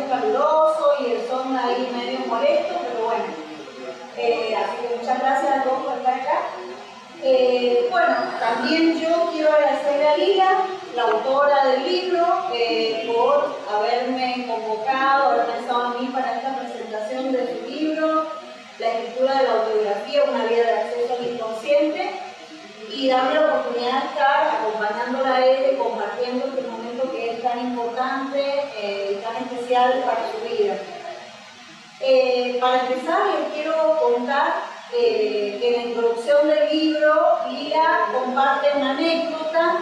caluroso y el son ahí medio molesto, pero bueno. Así que muchas gracias a todos por estar acá. Bueno, también yo quiero agradecerle a Lila, la autora del libro, por haberme convocado, haber pensado en mí para esta presentación de su libro, La escritura de la autobiografía, una vía de acceso al inconsciente, y darme la oportunidad de estar acompañándola a él y compartiendo este momento que es tan importante y tan especial para su vida. Para empezar, les quiero contar que en la introducción del libro, Lila comparte una anécdota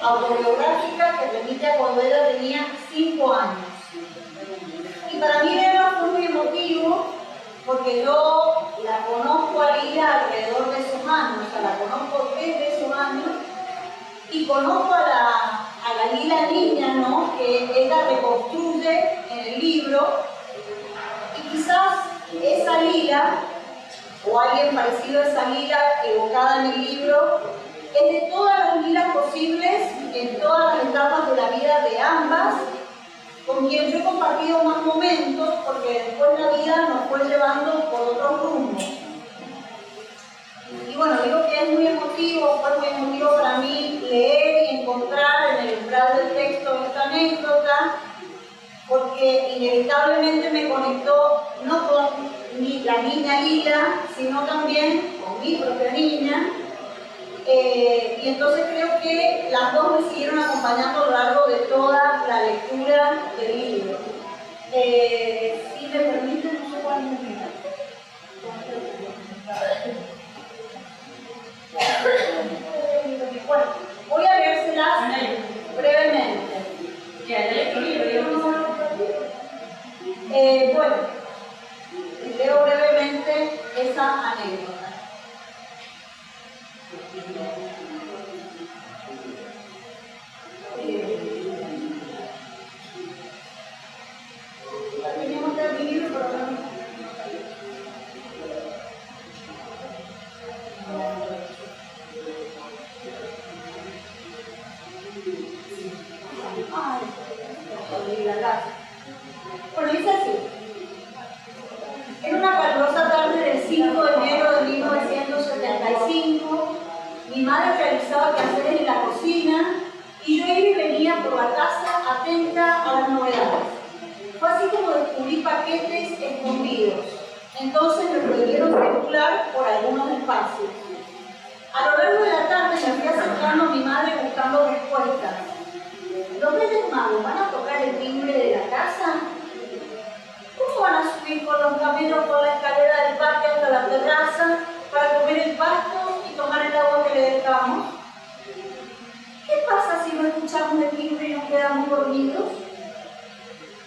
autobiográfica que remite a cuando ella tenía 5 años. Y para mí era muy emotivo porque yo la conozco a Lila alrededor de esos años, o sea, la conozco desde esos años y conozco a la Lila niña, ¿no?, que ella reconstruye en el libro, y quizás esa Lila o alguien parecido a esa Lila evocada en el libro es de todas las Lilas posibles en todas las etapas de la vida de ambas, con quien yo he compartido más momentos, porque después la vida nos fue llevando por otros rumbos. Y bueno, digo que es muy emotivo, fue muy emotivo para mí leer y encontrar en el umbral del texto esta anécdota, porque inevitablemente me conectó no con la niña Lila, sino también con mi propia niña. Y entonces creo que las dos me siguieron acompañando a lo largo de toda la lectura del libro. Si me permiten, no sé cuál es el tema. Bueno, voy a leérselas brevemente. Bueno, leo brevemente esa anécdota. Teníamos que adquirir, pero no. Bueno, dice así. En una calurosa tarde del 5 de enero de 1975, mi madre realizaba quehaceres en la cocina y yo iba y venía por la casa atenta a las novedades. Fue así como descubrí paquetes escondidos. Entonces me prohibieron circular por algunos espacios. A lo largo de la tarde me fui acercando a mi madre buscando respuestas. ¿Los Reyes Magos van a tocar el timbre de la casa? ¿Cómo van a subir con los camellos por la escalera del patio hasta la terraza para comer el pasto y tomar el agua que le dejamos? ¿Qué pasa si no escuchamos el timbre y nos quedamos dormidos?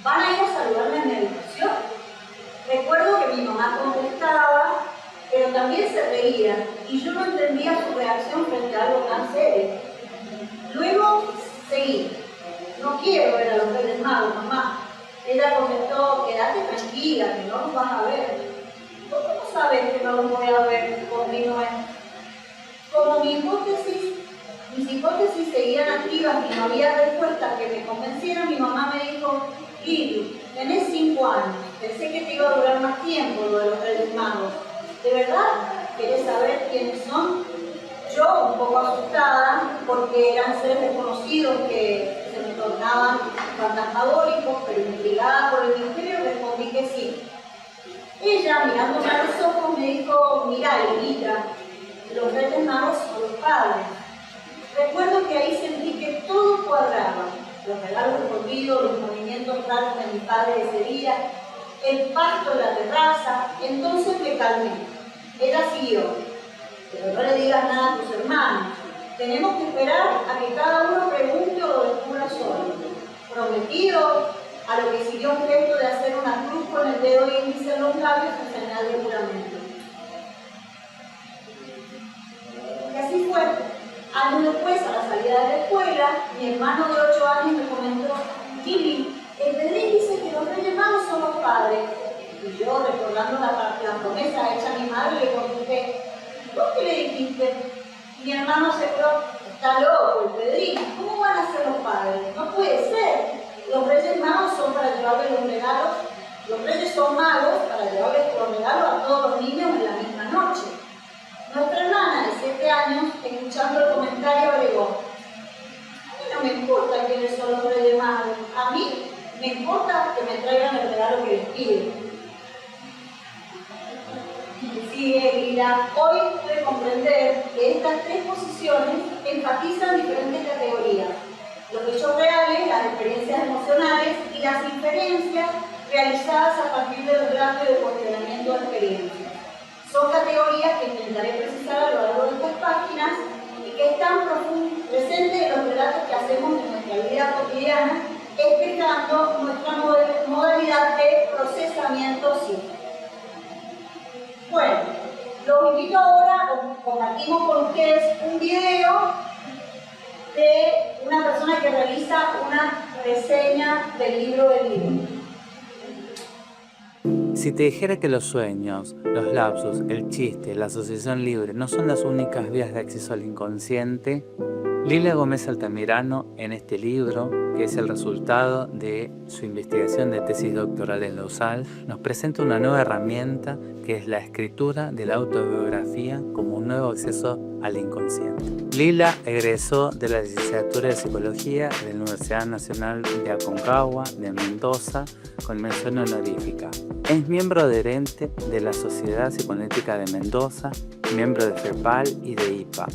¿Van a ir a saludarme en mi habitación? Recuerdo que mi mamá contestaba, pero también se reía, y yo no entendía su reacción frente a algo tan serio. Luego seguí. No quiero ver a los Reyes Magos, mamá. Ella contestó, quédate tranquila, que no los vas a ver. ¿Cómo sabes que no los voy a ver? Continué. Como mis hipótesis seguían activas y no había respuestas que me convencieran, mi mamá me dijo, Lili, tenés 5 años, pensé que te iba a durar más tiempo lo de los Reyes Magos. ¿De verdad querés saber quiénes son? Yo, un poco asustada, porque eran seres desconocidos que se me tornaban fantasmagóricos, pero intrigada por el misterio, respondí que sí. Ella, mirándome a los ojos, me dijo, mirá, Lilita, los Reyes Magos son los padres. Recuerdo que ahí sentí que todo cuadraba. Los regalos escondidos, los movimientos raros de mi padre ese día, el pasto en la terraza. Entonces me calmé. Ella siguió. Pero no le digas nada a tus hermanos. Tenemos que esperar a que cada uno pregunte o lo descubra solo. Prometido, a lo que siguió un gesto de hacer una cruz con el dedo índice en los labios en señal de juramento. Y así fue. Años después, a la salida de la escuela, mi hermano de 8 años me comentó, Lili, el Pedrín dice que los Reyes Magos son los padres. Y yo, recordando la promesa hecha a mi madre, le contesté, ¿por qué le dijiste? Mi hermano se quedó, está loco el Pedrín, ¿cómo van a ser los padres? No puede ser. Los Reyes Magos son para llevarles los regalos, los Reyes son magos para llevarles los regalos a todos los niños en la misma noche. Nuestra hermana de 7 años, escuchando el comentario, agregó: a mí no me importa quiénes son los Reyes Magos, a mí me importa que me traigan el regalo que les piden. Sigue Lila: hoy pude comprender que estas 3 posiciones enfatizan diferentes categorías: los hechos reales, las experiencias emocionales y las inferencias realizadas a partir del relato y del cuestionamiento de experiencias. Son categorías que intentaré precisar a lo largo de estas páginas y que están presentes en los relatos que hacemos en nuestra vida cotidiana, explicando nuestra modalidad de procesamiento psíquico. Bueno, los invito ahora, compartimos con ustedes un video de una persona que realiza una reseña del libro del libro. Si te dijera que los sueños, los lapsus, el chiste, la asociación libre no son las únicas vías de acceso al inconsciente, Lila Gómez Altamirano, en este libro, que es el resultado de su investigación de tesis doctoral en la USAL, nos presenta una nueva herramienta que es la escritura de la autobiografía como un nuevo acceso al inconsciente. Lila egresó de la licenciatura de Psicología de la Universidad Nacional de Aconcagua de Mendoza con mención honorífica. Es miembro adherente de la Sociedad Psicoanalítica de Mendoza, miembro de FEPAL y de IPA.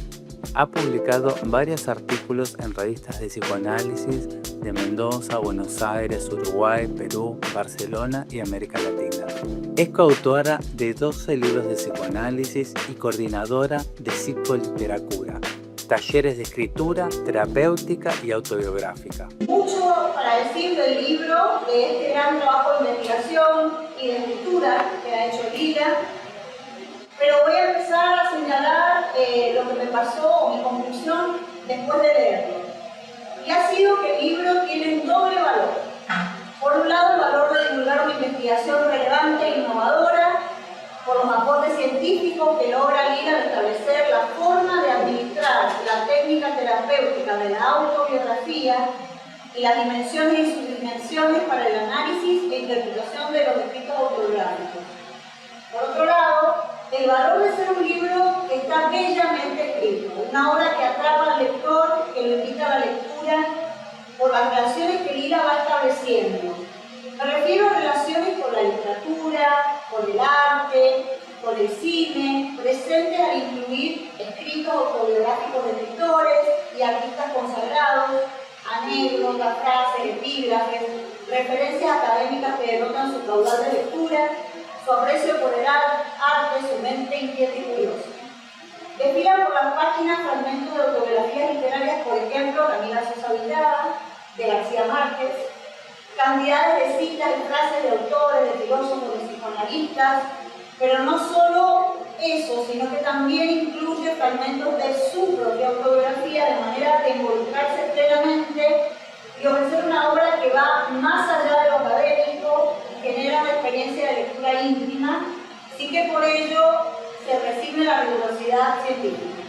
Ha publicado varios artículos en revistas de psicoanálisis de Mendoza, Buenos Aires, Uruguay, Perú, Barcelona y América Latina. Es coautora de 12 libros de psicoanálisis y coordinadora de psicoliteratura, talleres de escritura, terapéutica y autobiográfica. Mucho para decir del libro, de este gran trabajo de investigación y de escritura que ha hecho Lila, pero voy a empezar a señalar lo que me pasó o mi conclusión después de leerlo. Y ha sido que el libro tiene un doble valor. Por un lado, el valor de divulgar una investigación relevante e innovadora, por los aportes científicos que logra Lila al establecer la forma de administrar la técnica terapéutica de la autobiografía y las dimensiones y subdimensiones para el análisis e interpretación de los escritos autobiográficos. Por otro lado, el valor de ser un libro que está bellamente escrito, una obra que atrapa al lector, que lo invita a la lectura, por las relaciones que Lila va estableciendo. Me refiero a relaciones con la literatura, con el arte, con el cine, presentes al incluir escritos autobiográficos de escritores y artistas consagrados, anécdotas, frases, epígrafes, referencias académicas que denotan su caudal de lectura, su aprecio por el arte, su mente inquieta y curiosa. Desfilan por las páginas fragmentos de autobiografías literarias, por ejemplo, Camila Sosa Villada, de García Márquez, cantidades de citas y frases de autores, de filósofos, de psicoanalistas, pero no solo eso, sino que también incluye fragmentos de su propia autobiografía, de manera de involucrarse plenamente y ofrecer una obra que va más allá de lo académico y genera una experiencia de lectura íntima, sin que por ello se resigne la rigurosidad científica.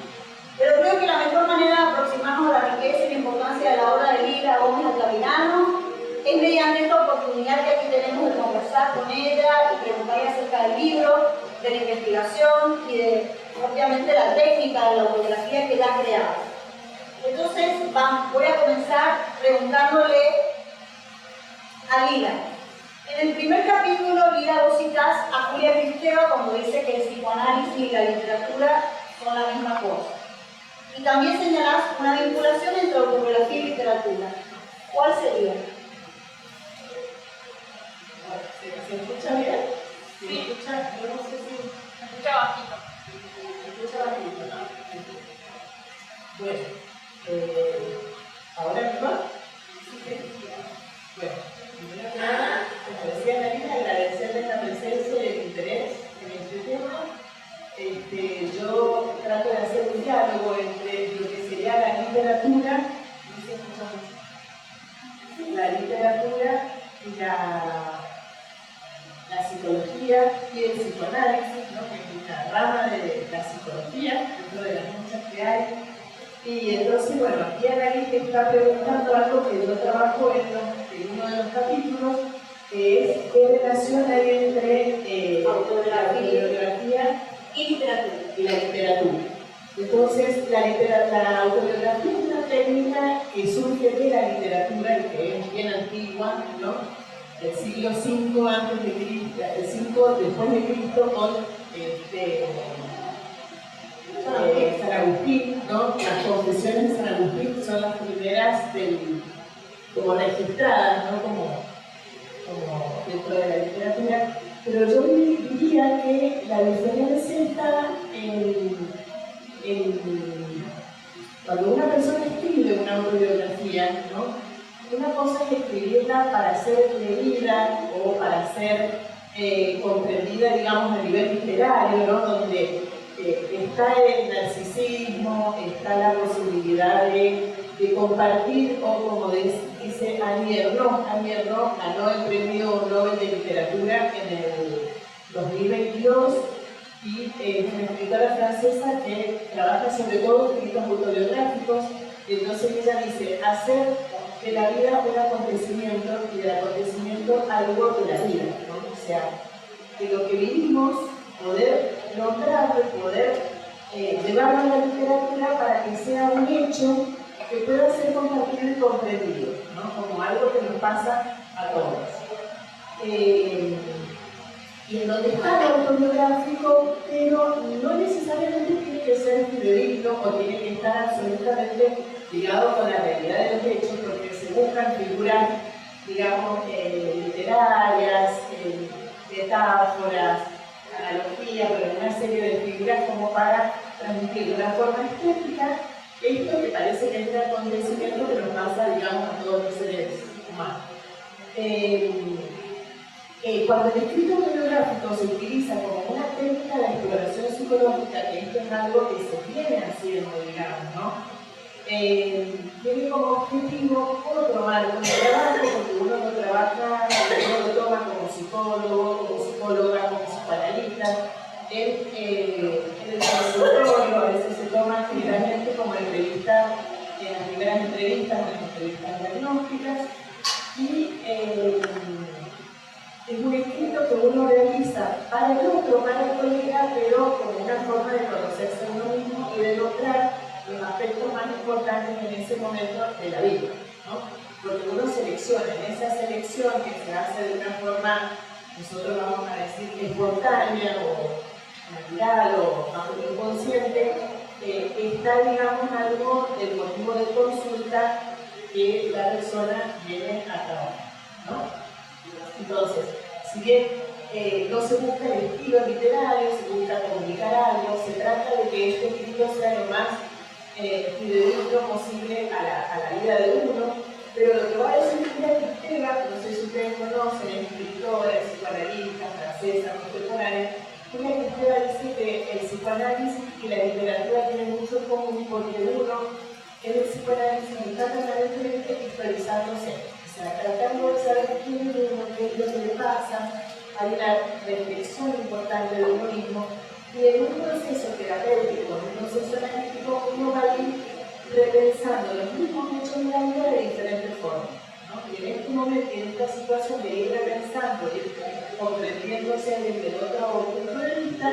Pero creo que la mejor manera de aproximarnos a la riqueza y la importancia de la obra de Lila Gómez Altamirano es mediante esta oportunidad que aquí tenemos de conversar con ella y preguntarle acerca del libro, de la investigación y de, obviamente, la técnica de la autobiografía que ella ha creado. Entonces, voy a comenzar preguntándole a Lila. En el primer capítulo, Lila, vos citás a Julia Kristeva cuando dice que el psicoanálisis y la literatura son la misma cosa. Y también señalás una vinculación entre autobiografía y literatura. ¿Cuál sería? ¿Se escucha bien? ¿Se escucha? Yo no sé si... Se escucha bajito. ¿Se escucha bajito? Bueno, ¿ahora mejor? Sí. Bueno, primero que nada, como decía Marina, agradecerles la presencia y el interés en este tema. Yo trato de hacer un diálogo entre lo que sería la literatura, y la psicología y el psicoanálisis, ¿no? Que es una rama de la psicología, dentro de las muchas que hay, Y entonces, bueno, aquí Annalise está preguntando algo que yo trabajo en uno de los capítulos, que es qué relación hay entre autobiografía Y literatura. y la literatura. Entonces, la autobiografía es una técnica que surge de la literatura y que es bien antigua, ¿no? El siglo V antes de Cristo, el V después de Cristo, con San Agustín, ¿no? Las confesiones de San Agustín son las primeras como registradas, ¿no? Como dentro de la literatura. Pero yo diría que la diferencia está cuando una persona escribe una autobiografía, ¿no? Una cosa es escribirla para ser leída o para ser comprendida, digamos, a nivel literario, ¿no? Donde está el narcisismo, está la posibilidad de compartir, o como dice Annie Ernaux ganó el premio Nobel de Literatura en el 2022 y es una escritora francesa que trabaja sobre todo escritos autobiográficos. Entonces ella dice, hacer de la vida un acontecimiento y del acontecimiento algo de la vida, ¿no? O sea, de lo que vivimos, poder nombrarlo, poder llevarlo a la literatura para que sea un hecho que pueda ser compartido y comprendido, ¿no? Como algo que nos pasa a todos. Y en donde está el autobiográfico, pero no necesariamente tiene que ser fidedigno o tiene que estar absolutamente ligado con la realidad de los hechos, porque se buscan figuras, digamos, literarias, metáforas, analogías, pero una serie de figuras como para transmitir de una forma estética esto que parece que es un acontecimiento que nos pasa, digamos, a todos los seres humanos. Cuando el escrito autobiográfico se utiliza como una técnica de exploración psicológica, que esto es algo que se viene haciendo, digamos, ¿no? Tiene como objetivo otro marco de trabajo, porque uno no trabaja, uno lo toma como psicólogo, como psicóloga, como psicoanalista. En el consultorio a veces se toma generalmente como entrevista, en las primeras entrevistas, en las entrevistas diagnósticas, y es un escrito que uno realiza para el otro, para el colega, pero como una forma de conocerse a uno mismo y de lograr los aspectos más importantes en ese momento de la vida, ¿no? Porque uno selecciona, en esa selección que se hace de una forma, nosotros vamos a decir, espontánea o natural o más inconsciente, está, digamos, algo del motivo de consulta que la persona viene a trabajar, ¿no? Entonces, si bien no se busca el estilo literario, se busca comunicar algo, se trata de que este escrito sea lo más fidedigno posible a la vida de uno, pero lo que va a decir Julia Kristeva, no sé si ustedes conocen, es escritora, es psicoanalista, francesa, contemporánea. Julia Kristeva dice que el psicoanálisis y la literatura tienen mucho en común porque uno en el psicoanálisis está permanentemente historizándose. O sea, tratando de saber quién es uno, qué es lo que le pasa, hay una reflexión importante de uno mismo, y en un proceso terapéutico, en un proceso analítico, uno va a ir repensando los mismos hechos de la vida de diferentes formas, ¿no? Y en este momento, en esta situación de ir repensando, ir comprendiéndose desde otro punto de vista,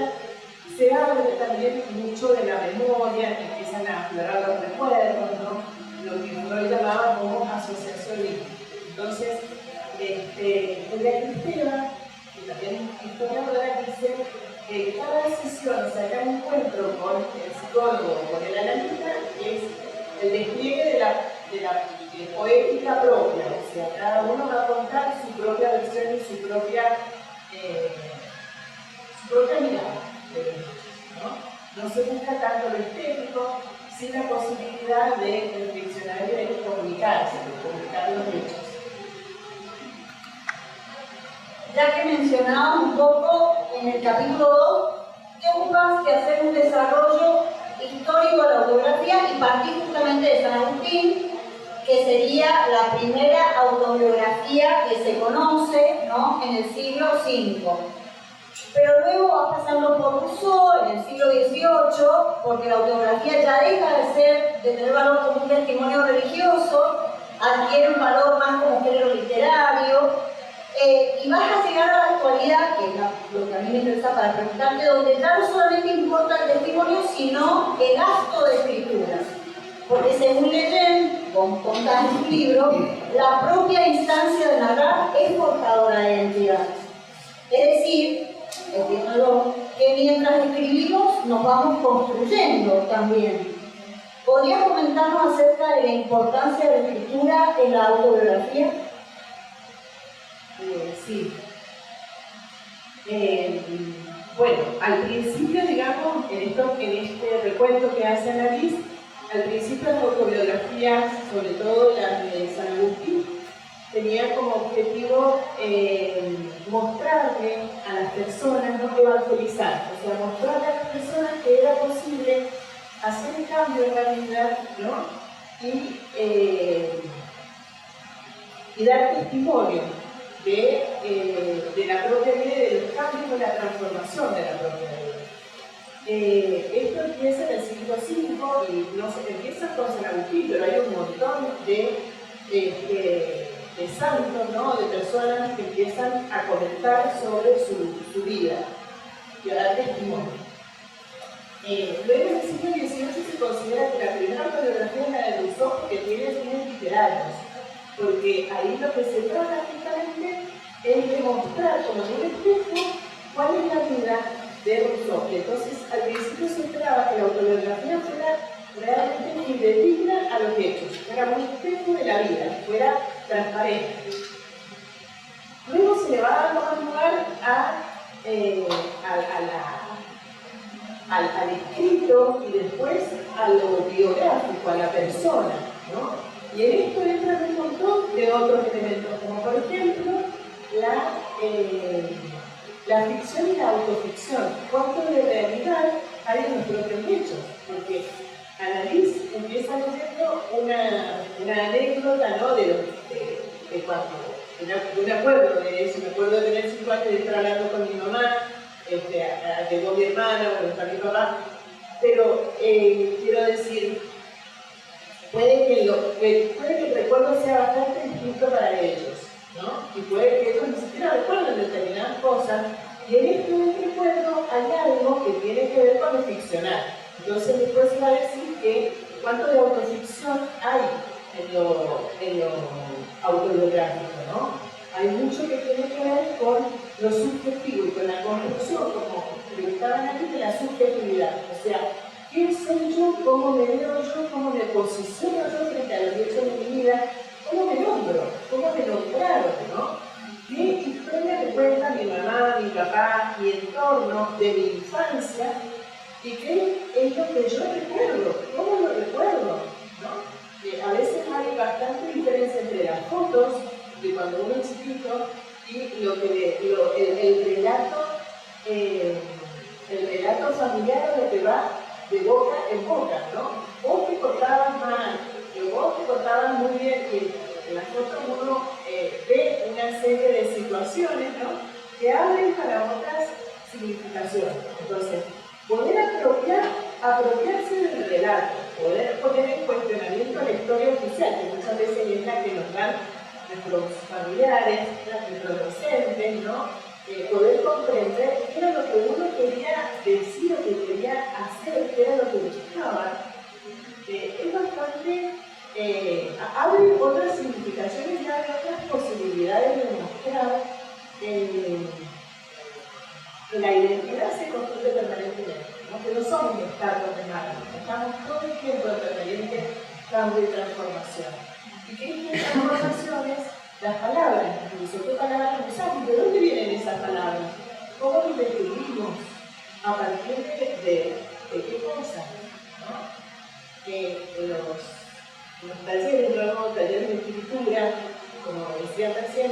se habla también mucho de la memoria, empiezan a aflorar los recuerdos, ¿no? Lo que Freud llamaba como asociacionismo. Entonces, Julia Kristeva, que también es historiadora, dice que cada sesión, o sea, cada encuentro con el psicólogo o con el analista es el despliegue de la poética propia, o sea, cada uno va a contar su propia versión y su propia mirada, ¿no? No se busca tanto lo estético, sin la posibilidad de reflexionar y de comunicarse, de comunicar los hechos. Ya que mencionaba un poco en el capítulo 2, que buscas que hacer un desarrollo histórico de la autobiografía y partir justamente de San Agustín, que sería la primera autobiografía que se conoce, ¿no?, en el siglo V. Pero luego va pasando por Rousseau en el siglo XVIII, porque la autobiografía ya deja de tener valor como un testimonio religioso, adquiere un valor más como género literario, y vas a llegar a la actualidad, que es lo que a mí me interesa para preguntarte, donde ya no solamente importa el testimonio, sino el acto de escritura. Porque según Leyen, contás en tu libro, la propia instancia de narrar es portadora de identidad. Es decir, entiendo yo, que mientras escribimos nos vamos construyendo también. ¿Podrías comentarnos acerca de la importancia de la escritura en la autobiografía? Sí. Bueno, al principio, digamos, en este recuento que hace Annalise, al principio las autobiografías, sobre todo las de San Agustín, tenían como objetivo mostrarle a las personas, no evangelizar, o sea, mostrarle a las personas que era posible hacer un cambio en la vida, ¿no? Y dar testimonio de la propia vida y de los cambios de la transformación de la propia vida. Esto empieza en el siglo V y no se empieza con San Agustín, pero hay un montón de santos, ¿no? De personas que empiezan a comentar sobre su vida y a dar testimonio. Luego en el siglo XVIII se considera que la primera autobiografía es la de Rousseau porque tiene fines literarios, porque ahí lo que se trata justamente es de mostrar como un espejo cuál es la vida de Rousseau. Y entonces al principio se esperaba que la autobiografía fuera realmente fidedigna a los hechos, fuera un espejo de la vida, fuera transparente. Luego se le va dando más lugar al escrito y después a lo biográfico, a la persona, ¿no? Y en esto entran un montón de otros elementos, como por ejemplo la ficción y la autoficción. ¿Cuánto de realidad hay en los propios hechos? Porque Annalise empieza leyendo una anécdota, ¿no? De cuando yo me acuerdo de eso, me acuerdo de tener 5 años y de estar hablando con mi mamá, llegó mi hermana, bueno, está mi papá, pero quiero decir, puede que el recuerdo sea bastante distinto para ellos, ¿no? Y puede que ellos ni siquiera recuerden determinadas cosas, y en este recuerdo hay algo que tiene que ver con lo ficcional. Entonces después se va a decir que cuánto de autoficción hay en lo autobiográfico, ¿no? Hay mucho que tiene que ver con lo subjetivo y con la construcción, como preguntaban aquí, de la subjetividad. O sea, ¿quién soy yo? ¿Cómo me veo yo? ¿Cómo me posiciono yo frente a los hechos de mi vida? ¿Cómo me nombro? ¿Cómo me nombraron? ¿No? ¿Qué historia me cuenta mi mamá, mi papá, mi entorno de mi infancia? ¿Y qué es lo que yo recuerdo? ¿Cómo lo recuerdo? ¿No? A veces hay bastante diferencia entre las fotos de cuando uno es chiquito y el relato familiar lo que va de boca en boca, ¿no? Vos te contabas mal, vos te contabas muy bien, y en las fotos uno ve una serie de situaciones, ¿no? Que abren para otras significaciones. Entonces, poder apropiarse del relato, poder poner en cuestionamiento la historia oficial, que muchas veces es la que nos dan nuestros familiares, nuestros docentes, ¿no? Poder comprender qué era lo que uno quería decir o que quería hacer, qué era lo que buscaba, es bastante, abre otras significaciones y abre otras posibilidades de mostrar que la identidad se construye permanentemente, ¿no? Que no somos estatuas de mármol, estamos todo el tiempo en permanente cambio y transformación. Y que estas transformaciones, las palabras, incluso qué palabras usamos, ¿de dónde vienen esas palabras? ¿Cómo las descubrimos? ¿A partir de qué cosas? ¿No? En los talleres, luego talleres de escritura, como decía recién,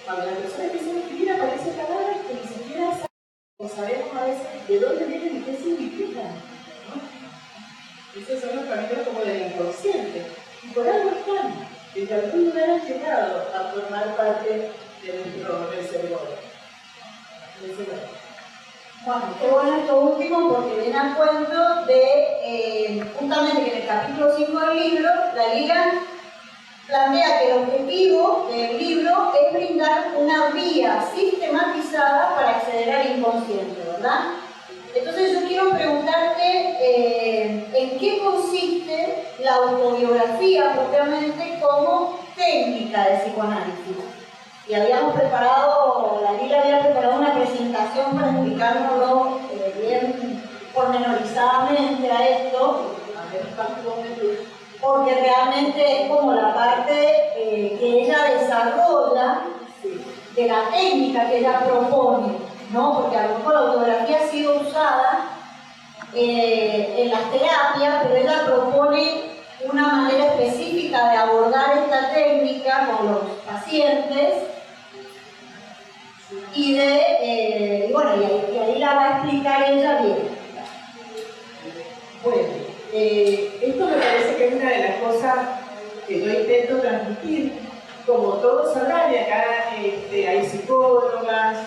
cuando la persona empieza a escribir aparecen palabras que ni siquiera sabemos a veces de dónde vienen y qué significan, ¿no? Esos son los caminos como del inconsciente. Y por algo están, desde algún lugar han llegado a formar parte de nuestro reservorio. Bueno, qué bueno esto último porque viene al cuento de justamente que en el capítulo 5 del libro, la Lila plantea que el objetivo del libro es brindar una vía sistematizada para acceder al inconsciente, ¿verdad? Entonces yo quiero preguntarte en qué consiste la autobiografía propiamente como técnica de psicoanálisis. Y habíamos preparado, la Lila había preparado una presentación para explicárnoslo bien pormenorizadamente a esto, porque realmente es como la parte que ella desarrolla de la técnica que ella propone, ¿no? Porque a lo mejor la autografía ha sido usada en las terapias, pero ella propone una manera específica de abordar esta técnica con los pacientes y ahí la va a explicar ella bien. Bueno, esto me parece que es una de las cosas que yo intento transmitir. Como todos sabrán, y acá hay psicólogas,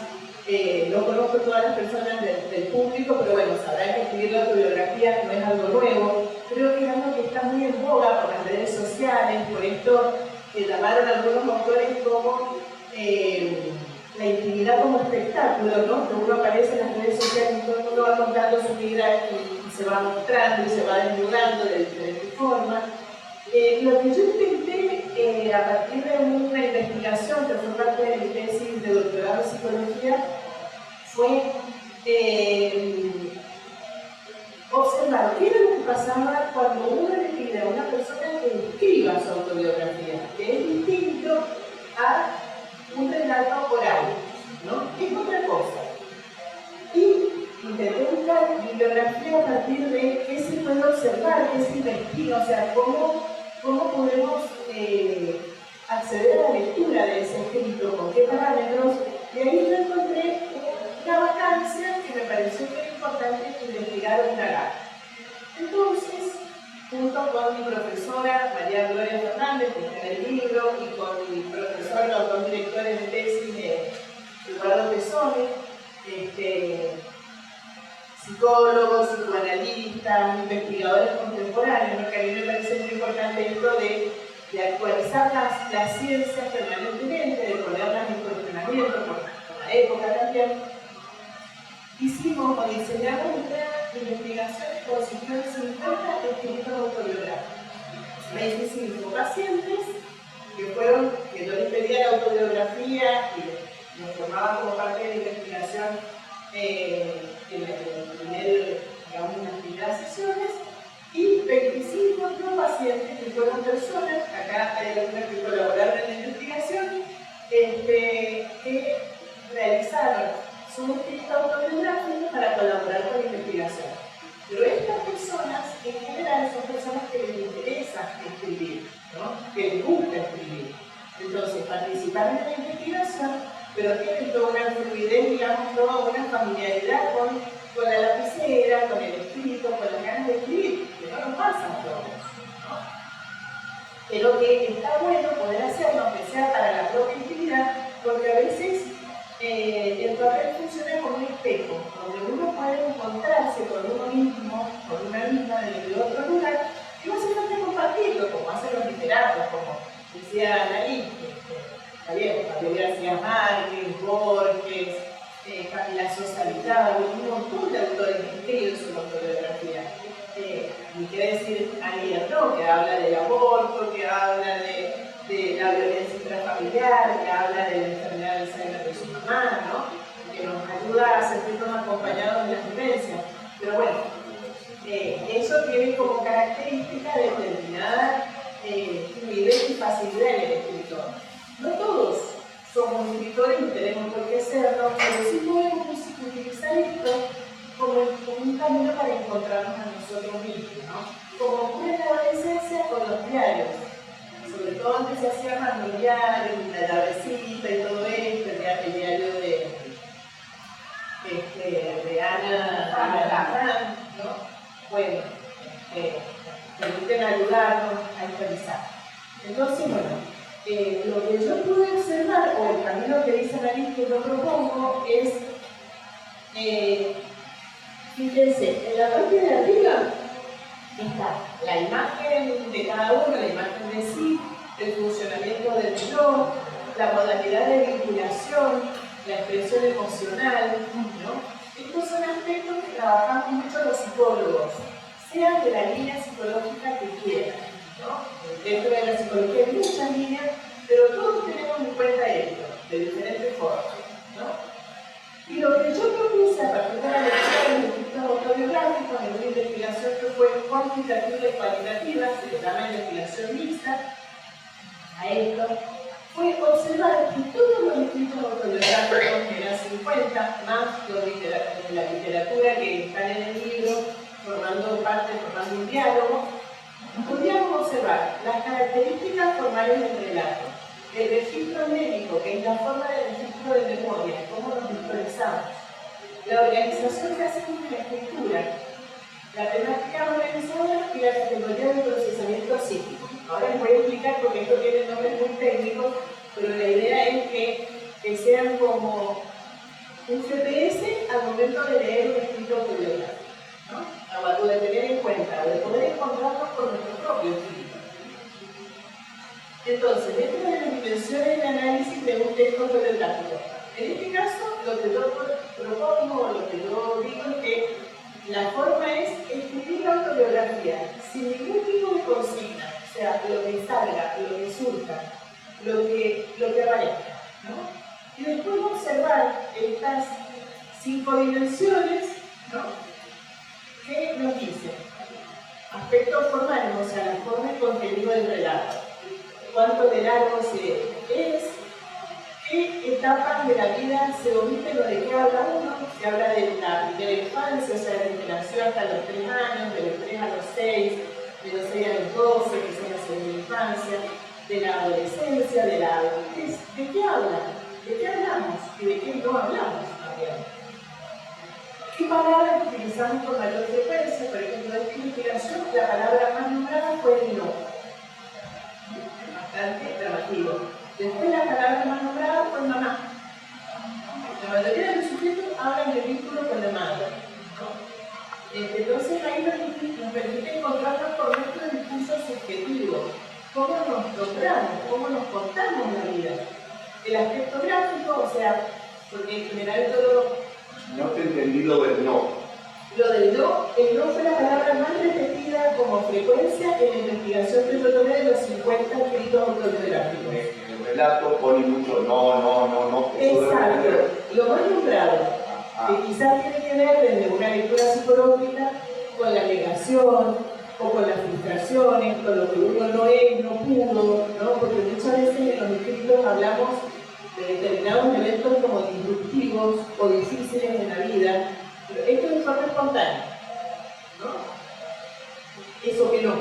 no conozco todas las personas del público, pero bueno, sabrán que escribir la autobiografía no es algo nuevo. Creo que es algo que está muy en boga por las redes sociales, por esto que llamaron algunos autores como la intimidad como espectáculo, ¿no? Que uno aparece en las redes sociales y todo el mundo va contando su vida y se va mostrando y se va desnudando de diferentes formas. Lo que yo intenté a partir de una investigación que fue parte de mi tesis de doctorado en psicología fue observar qué era lo que pasaba cuando uno le pide a una persona que escriba su autobiografía, que es distinto a un relato oral, ¿no? Es otra cosa. Y intenté buscar bibliografía a partir de qué se puede observar, qué se investiga, o sea, cómo podemos acceder a la lectura de ese escrito, con qué parámetros. Y ahí yo encontré una vacancia que me pareció muy importante investigar o indagar. Entonces, junto con mi profesora María Gloria Fernández, que está en el libro, y con mi profesor, los dos directores de tesis de Eduardo Pesone, psicólogos, psicoanalistas, investigadores contemporáneos, ¿no? Que a mí me parece muy importante esto de actualizar las ciencias permanentemente, de ponerlas en cuestionamiento por la época también. Hicimos o diseñamos una investigación que consistió en 50 escritos autobiográficos. 25 pacientes que yo les pedía la autobiografía y nos formaban como parte de la investigación en el primer, digamos, unas primeras sesiones, y 25 no pacientes que fueron personas, acá hay algunas que colaboraron en la investigación, que realizaron su escrito autobiográfico para colaborar con la investigación. Pero estas personas, en general, son personas que les interesa escribir, ¿no? Que les gusta escribir. Entonces, participaron en la investigación, pero tienen toda una fluidez, digamos, toda una familiaridad con la lapicera, con el escrito, con las ganas de escribir, que no nos pasa a todos, ¿no? Pero que está bueno poder hacerlo, aunque sea para la propia actividad, porque a veces el papel funciona como un espejo, donde uno puede encontrarse con uno mismo, con una misma desde otro lugar, y no hace falta compartirlo, como hacen los literatos, como decía Annalise, está bien, Gabriel García Márquez, Borges, Camila Sosa Vitale, un montón de autores que escriben su autobiografía. Ni quiere decir Annie Ernaux, que habla del aborto, que habla de la violencia intrafamiliar, que habla de la enfermedad de Alzheimer de su mamá, ¿no? Que nos ayuda a sentirnos acompañados en las vivencias. Pero bueno, eso tiene como característica determinada fluidez y facilidad en el escritor. No todos somos escritores y tenemos por qué serlo, pero sí podemos utilizar esto como un camino para encontrarnos a nosotros mismos, ¿no? Como ocurre en la adolescencia con los diarios. Sobre todo antes se hacían los diarios, la llavecita y todo esto, el diario de Ana Lafran, ¿no? Bueno, permiten ayudarnos a actualizar. Entonces, bueno, lo que yo pude observar, o el camino que dice Annalise que yo propongo, es Fíjense, en la parte de arriba está la imagen de cada uno, la imagen de sí, el funcionamiento del yo, la modalidad de vinculación, la expresión emocional, ¿no? Estos son aspectos que trabajamos mucho los psicólogos, sean de la línea psicológica que quieran, ¿no? Dentro de la psicología hay muchas líneas, pero todos tenemos en cuenta esto, de diferentes formas, ¿no? Y lo que yo propuse a partir de la lectura de los registros autobiográficos en una investigación que fue cuantitativa y cualitativa, se le llama investigación mixta, a esto, fue observar que todos los escritos autobiográficos, que eran 50, más los de la literatura que están en el libro, formando un diálogo, podíamos observar las características formales del relato, el registro médico, que es la forma de registro de memoria, cómo nos visualizamos, la organización que hacemos en la escritura, la temática organizada y la categoría de procesamiento psíquico. Ahora les voy a explicar porque esto tiene nombres muy técnicos, pero la idea es que sean como un GPS al momento de leer un escrito autobiográfico, ¿no? O de tener en cuenta, o de poder encontrarnos con nuestro propio escrito. Entonces, dentro de las dimensiones de análisis de un texto autobiográfico, en este caso, lo que yo propongo, lo que yo digo es que la forma es escribir la autobiografía sin ningún tipo de consigna, o sea, lo que salga, lo que surja, lo que aparezca, ¿no? Y después observar estas 5 dimensiones, ¿no? Que nos dicen aspectos formales, o sea, la forma y contenido del relato, cuánto de largo es, qué etapas de la vida se omiten o de qué habla uno. Se habla de la primera infancia, o sea, de la nación hasta los 3 años, de los 3 a los 6, de los 6 a los 12, que son la segunda infancia, de la adolescencia, de la adultez. ¿De qué hablan? ¿De qué hablamos? Y de qué no hablamos también. ¿Qué palabras utilizamos con mayor frecuencia? Por ejemplo, en esta investigación, la palabra más nombrada fue el no. Bastante llamativo. Después la palabra más nombrada fue mamá. La mayoría de los sujetos hablan del vínculo con la madre, ¿no? Entonces ahí nos permite encontrarnos con nuestro discurso subjetivo. ¿Cómo nos logramos? ¿Cómo nos contamos la vida? El aspecto gráfico, o sea, porque en general todo... No te entendí lo del no. Lo del no, el no fue la palabra más repetida como frecuencia en la investigación que yo tomé de los 50 escritos autobiográficos. En el relato pone mucho no. Exacto, lo más nombrado, que quizás tiene que ver desde una lectura psicológica con la negación o con las frustraciones, con lo que uno no es, no pudo, ¿no? Porque muchas veces en los escritos hablamos de determinados eventos como disruptivos o difíciles en la vida. Pero esto es de forma espontánea, ¿no? Eso que no.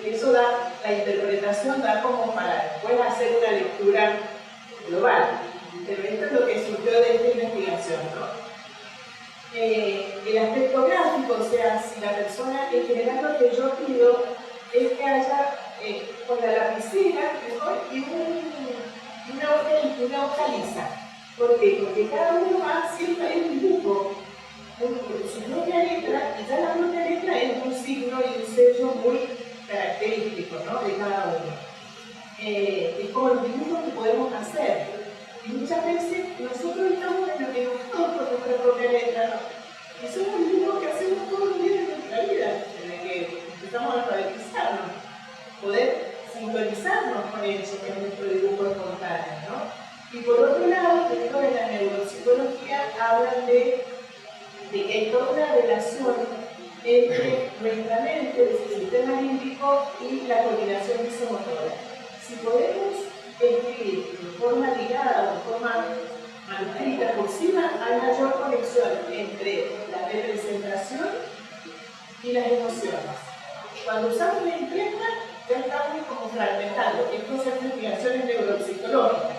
Eso da, la interpretación da como para después hacer una lectura global. Pero esto es lo que surgió de esta investigación, ¿no? El aspecto gráfico, o sea, si la persona, en general lo que yo pido es que haya con la lapicera mejor y una hoja lisa. ¿Por qué? Porque cada uno va siempre hay un dibujo, su propia letra, y ya la propia letra es un signo y un sello muy característico, ¿no? De cada uno. Es como los dibujos que podemos hacer. Y muchas veces nosotros estamos enojados por nuestra propia letra, ¿no? Y son los dibujos que hacemos todos los días de nuestra vida, desde que empezamos a alfabetizarnos. Poder sintonizarnos con eso, que es nuestro dibujo espontáneo, ¿no? Y por otro lado, dentro de la neuropsicología hablan de que hay toda una relación entre nuestra mente, el sistema límbico y la coordinación visomotora. Si podemos escribir de forma ligada o de forma manuscrita, cursiva, hay mayor conexión entre la representación y las emociones. Cuando usamos la imprenta, ya estamos como fragmentando. Esto son investigaciones neuropsicológicas.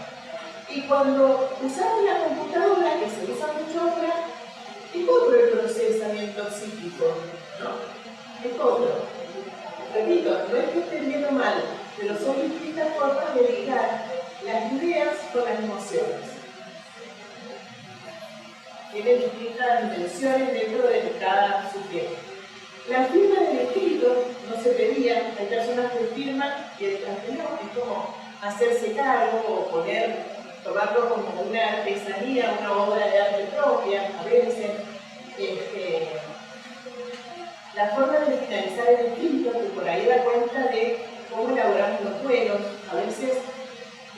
Y cuando usamos la computadora, que se usa mucho ahora, es otro el procesamiento psíquico, ¿no? Es otro. Repito, no es que estén bien o mal, pero son distintas formas de ligar las ideas con las emociones. tiene distintas dimensiones dentro de cada sujeto. La firma del escrito no se pedía, hay personas que firman y otras que no, es como hacerse cargo o tomarlo como una artesanía, una obra de arte propia, a veces. La forma de finalizar el escrito, que por ahí da cuenta de cómo elaboramos los duelos, a veces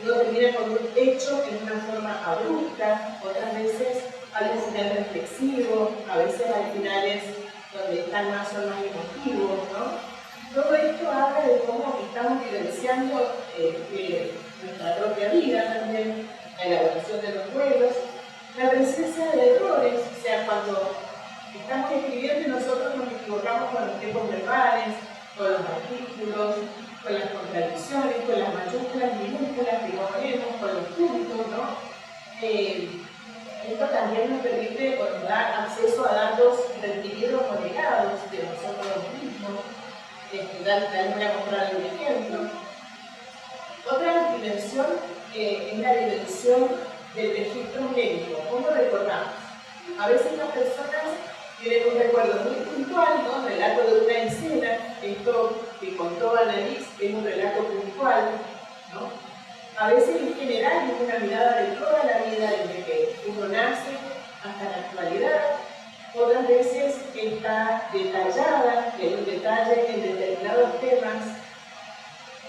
uno termina con un hecho en una forma abrupta, otras veces algo final reflexivo, a veces hay finales donde están son más emotivos, ¿no? Todo esto habla de cómo estamos vivenciando nuestra propia vida también, la elaboración de los duelos, la presencia de errores, o sea, cuando estamos escribiendo y nosotros nos equivocamos con los tiempos verbales, con los artículos, con las contradicciones, con las mayúsculas, minúsculas que no ponemos, con los puntos, ¿no? Esto también nos permite o nos da acceso a datos recibidos o negados de nosotros mismos. También voy a mostrar un ejemplo. Otra dimensión es la dimensión del registro médico. ¿Cómo recordamos? A veces las personas tienen un recuerdo muy puntual, ¿no? Relato de una escena, esto que contó Annalise es un relato puntual, ¿no? A veces en general es una mirada de toda la vida desde que uno nace hasta la actualidad. Otras veces está detallada, hay un detalle en determinados temas,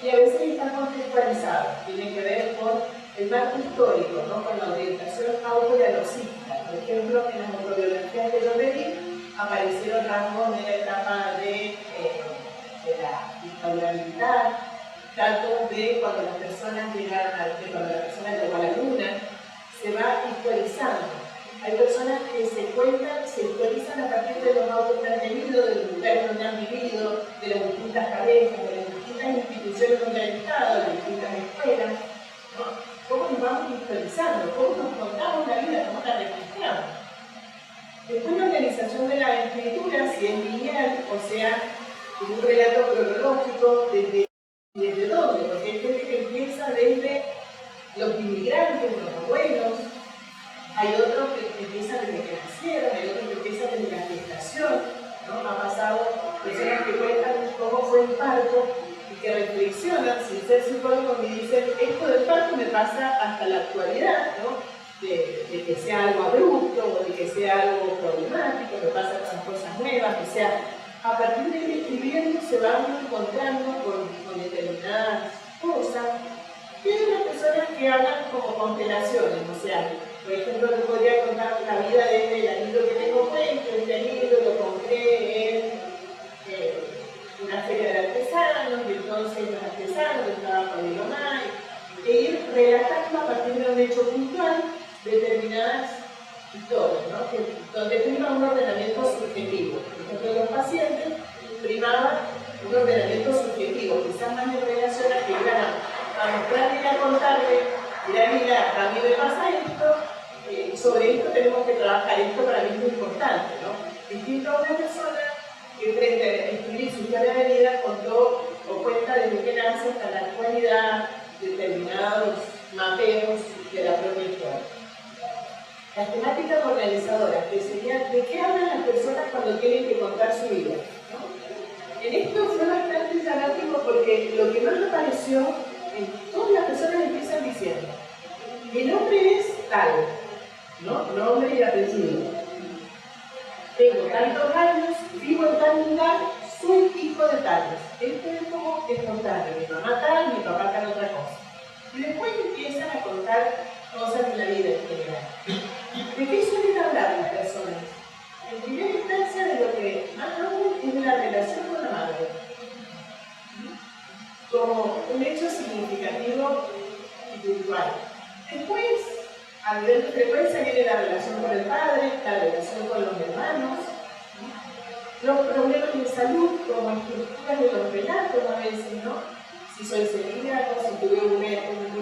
y a veces está contextualizada, tiene que ver con el marco histórico, ¿no? Con la orientación autodiagnóstica. Por ejemplo, en las autobiografías que yo leí aparecieron rasgos de la etapa de la dictadura militar, datos de cuando las personas llegaron cuando la persona llegó a la luna, se va historizando. Hay personas que se historizan a partir de los autos que han tenido, de los lugares donde han vivido, de las distintas cabezas, de las distintas instituciones donde han estado, de las distintas escuelas, ¿no? ¿Cómo nos vamos historizando? ¿Cómo nos contamos la vida? ¿Cómo la registramos? Después la organización de la escritura, si es lineal, o sea, un relato cronológico, ¿desde dónde? Porque hay gente que empieza desde los inmigrantes, los abuelos, hay otros que empiezan desde que nacieron, hay otros que empiezan desde la gestación, ¿no? Ha pasado personas que cuentan cómo fue el parto y que reflexionan sin ser psicólogos y dicen, esto del parto me pasa hasta la actualidad, ¿no? De que sea algo abrupto o de que sea algo problemático, me pasan cosas nuevas, o sea, a partir de ir escribiendo se van encontrando con determinadas cosas. Y hay unas personas que hablan como constelaciones, o sea, por ejemplo, yo podría contar la vida desde el libro que tengo puesto, este libro lo compré en una feria de artesanos, y entonces los artesanos estaban con mi mamá, e ir relatando a partir de un hecho puntual determinadas historias, ¿no? Donde prima un ordenamiento subjetivo. Por ejemplo, los pacientes primaban un ordenamiento subjetivo, quizás más en relación a que iban a mostrarle y a contarle, mira, a mí me pasa esto, sobre esto tenemos que trabajar, esto para mí es muy importante, ¿no? Distinto a una persona que frente a escribir su historia de vida contó o cuenta desde que nace hasta la actualidad determinados mapeos de la propia historia. Las temáticas organizadoras, que serían de qué hablan las personas cuando tienen que contar su vida, ¿no? En esto fue bastante llamativo porque lo que más apareció, todas las personas empiezan diciendo, mi nombre es tal, ¿no? Nombre y apellido. Tengo tantos años, vivo en tal lugar, soy hijo de tales. Esto es como espontáneo, mi mamá tal, mi papá tal otra cosa. Y después empiezan a contar cosas de la vida en general. ¿De qué suelen hablar las personas? En primera instancia de lo que más hablan es de la relación con la madre, como un hecho significativo y puntual. Después, a nivel de frecuencia viene la relación con el padre, la relación con los hermanos, los problemas de salud como estructuras de los relatos a veces, ¿no? Si soy celíaco, si tuve un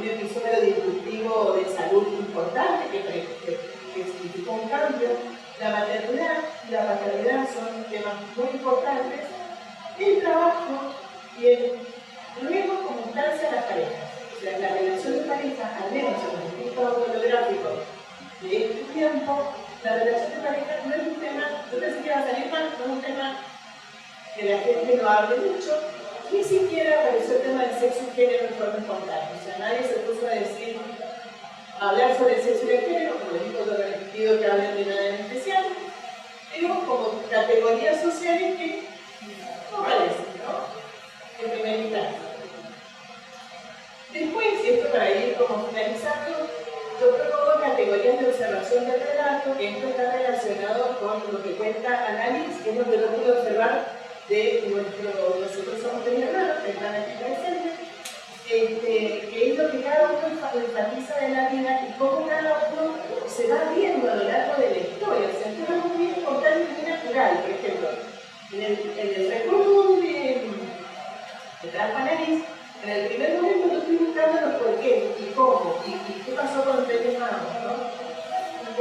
episodio disruptivo de salud importante que significó un cambio, la maternidad y la paternidad son temas muy importantes, el trabajo y luego como instancia las parejas. O sea, la relación de pareja, al menos en los registros autobiográficos de este tiempo, la relación de pareja no es un tema, yo pensé que iba a salir mal, no es un tema que la gente no hable mucho, ni siquiera apareció el tema del sexo y género en forma espontánea. O sea, nadie se puso a decir, a hablar sobre el sexo y el género, como les digo, yo no les pido que hablen de nada en especial, pero como categorías sociales que no aparecen, ¿no? En primera instancia. Después, y esto para ir como finalizando, yo propongo categorías de observación del relato, que esto está relacionado con lo que cuenta Annalise, que es lo que yo pude observar de nosotros somos de mi hermano, que están aquí presentes, que es lo que cada uno enfatiza de la vida y cómo cada uno se va viendo a lo largo de la historia. O sea, esto es muy importante y muy natural. Por ejemplo, en el recuerdo de trabajo Annalise, en el primer momento yo estoy buscando los por qué y cómo y qué pasó con el hermano, ¿no?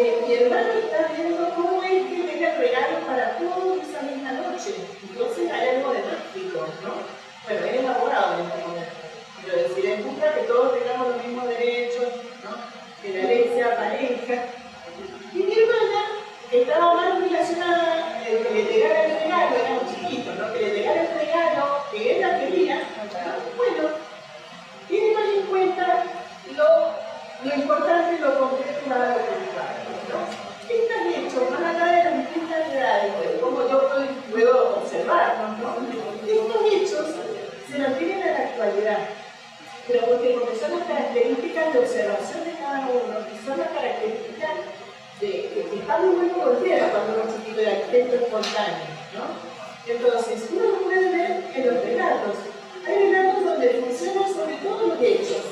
Mi hermano está viendo cómo es que tenga regalos para todos esa misma noche. Entonces hay algo de mágico, ¿no? Bueno, él es abogado en este momento. Pero decir, él busca que todos tengamos los mismos derechos, ¿no? Que la ley sea pareja. Y mi hermana estaba más relacionada que le llegara el regalo, era un chiquito, ¿no? Que le llegara el regalo que ella quería. Bueno, tiene más en cuenta lo importante, lo concreto y lo principal, ¿no? Estos hechos, más allá de las distintas edades, como yo puedo observarlos, ¿no? Estos hechos se mantienen en la actualidad, pero porque son las características de observación de cada uno, y son las características de que está muy bueno volver cuando uno es chiquito de acento espontáneo, ¿no? Entonces, uno lo puede ver en los relatos. Hay relatos donde funcionan sobre todo los hechos.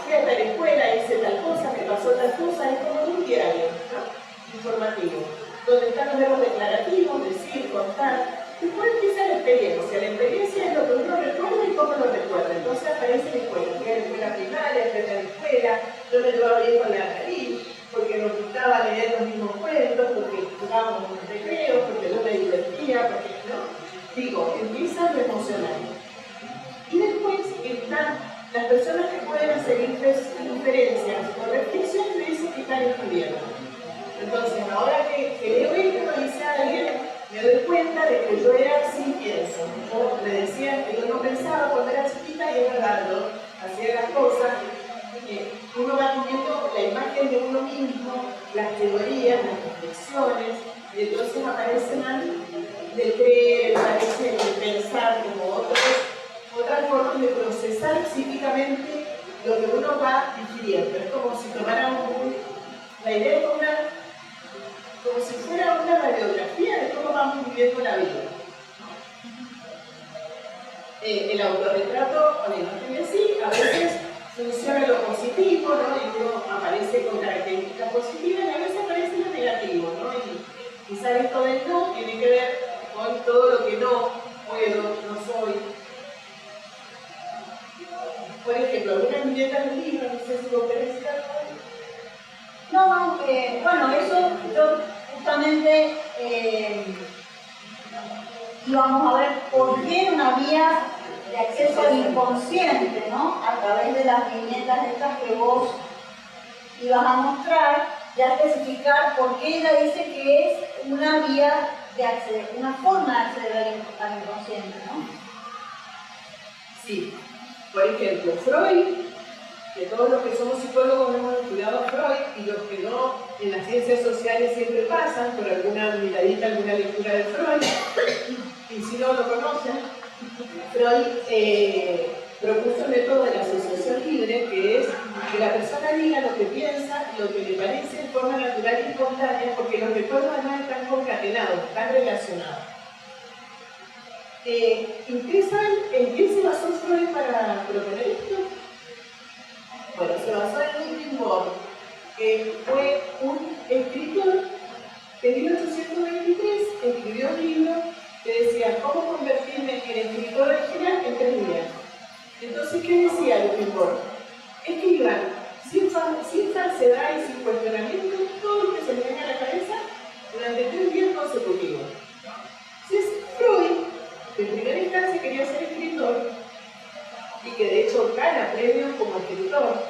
Fui a tal escuela, hice tal cosa, me pasó tal cosa, es como un diario, ¿no? Informativo, donde están los verbos declarativos, decir, contar. Después empieza la experiencia. La experiencia es lo que uno recuerda y cómo lo recuerda. Entonces aparece la escuela. Fui a la escuela primaria, fui a la escuela, yo me llevaba bien con la nariz, porque nos gustaba leer los mismos cuentos, porque jugábamos en recreo, porque yo me divertía, porque no. Digo, empieza lo emocional. Y después están las personas que pueden hacer inferencias o reflexiones de eso que están escribiendo. Entonces, ahora que leo esto, dice alguien, me doy cuenta de que yo era así pienso. Yo me decía que yo no pensaba cuando era chiquita y es verdad, yo hacía las cosas. Uno va teniendo la imagen de uno mismo, las teorías, las reflexiones, y entonces aparece más del creer, aparece el pensar como otras formas de procesar psíquicamente lo que uno va digiriendo. Es como si tomara la idea es como si fuera una radiografía de cómo vamos viviendo la vida. El autorretrato con la imagen así, a veces funciona lo positivo, ¿no? Y uno aparece con características positivas y a veces aparece lo negativo, ¿no? Y quizás esto del no tiene que ver con todo lo que no puedo, no soy. Por ejemplo, algunas viñetas del libro, no sé si vos querés decir algo. No, bueno, eso yo justamente íbamos a ver por qué una vía de acceso al inconsciente, ¿no? A través de las viñetas estas que vos ibas a mostrar, ya especificar por qué ella dice que es una vía de acceder, una forma de acceder al inconsciente, ¿no? Sí. Por ejemplo, Freud, que todos los que somos psicólogos hemos estudiado a Freud, y los que no, en las ciencias sociales siempre pasan por alguna miradita, alguna lectura de Freud, y si no lo conocen, Freud propuso el método de la asociación libre, que es que la persona diga lo que piensa, lo que le parece de forma natural y espontánea, porque los recuerdos además están concatenados, están relacionados. ¿En qué se basó Freud para proponer esto? Bueno, se basó en Ludwig Bond, que fue un escritor que en 1823 escribió un libro que decía cómo convertirme en escritor original en 3 días. Entonces, ¿qué decía Ludwig Bond? Escriban sin falsedad y sin cuestionamiento todo lo que se le venga a la cabeza durante 3 días consecutivos. Entonces, Freud, que en primera instancia quería ser escritor, y que de hecho gana premios como escritor,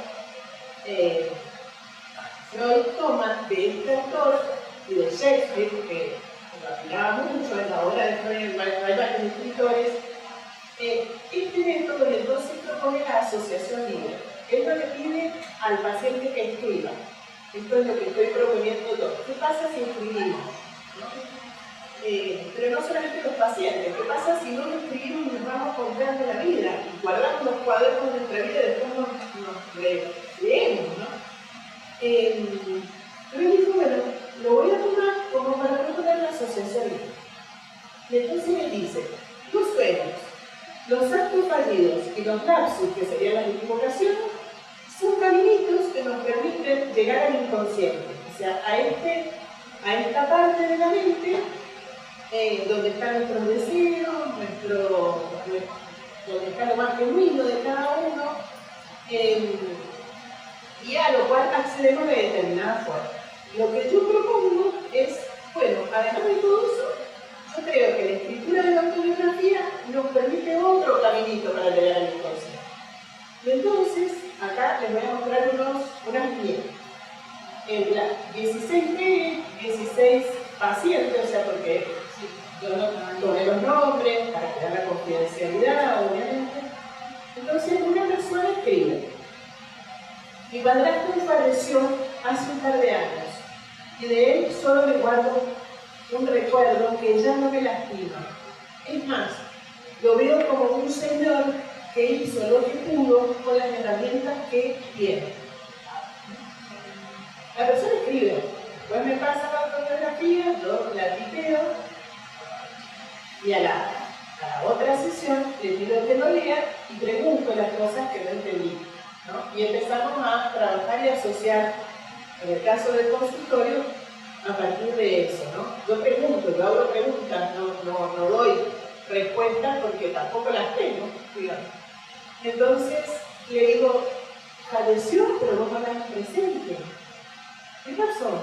Freud toma de este autor y de Shakespeare, que lo afinaba mucho en la obra de Freud, hay varios escritores, este método entonces propone la asociación libre. Él no le pide al paciente que escriba. Esto es lo que estoy proponiendo yo. ¿Qué pasa si escribimos? Pero no solamente los pacientes, ¿qué pasa si no lo escribimos y nos vamos contando la vida? Y guardamos los cuadernos de nuestra vida y después nos leemos, ¿no? Pero él dijo, bueno, lo voy a tomar como para proponer la asociación libre. Y entonces él dice, los sueños, los actos fallidos y los lapsus, que serían las equivocaciones, son caminitos que nos permiten llegar al inconsciente, o sea, a esta parte de la mente donde están nuestros deseos, donde está lo más genuino de cada uno, y a lo cual accedemos de determinada forma. Lo que yo propongo es, bueno, además de todo eso, yo creo que la escritura de la autobiografía nos permite otro caminito para llegar al inconsciente. Y entonces, acá les voy a mostrar unas líneas. En la 16B, 16 pacientes, o sea, porque yo no tomé los nombres para crear la confidencialidad, obviamente. Entonces, una persona escribe: mi padrastro falleció hace un par de años y de él solo me guardo un recuerdo que ya no me lastima. Es más, lo veo como un señor que hizo lo que pudo con las herramientas que tiene. La persona escribe, después me pasa la fotografía, yo la tipeo y a la otra sesión le pido que lo lea y pregunto las cosas que no entendí, ¿no? Y empezamos a trabajar y asociar, en el caso del consultorio, a partir de eso, ¿no? Yo pregunto, yo hago preguntas, no doy respuestas porque tampoco las tengo, digamos. Entonces le digo, falleció, pero vos no la presente. ¿Qué pasó?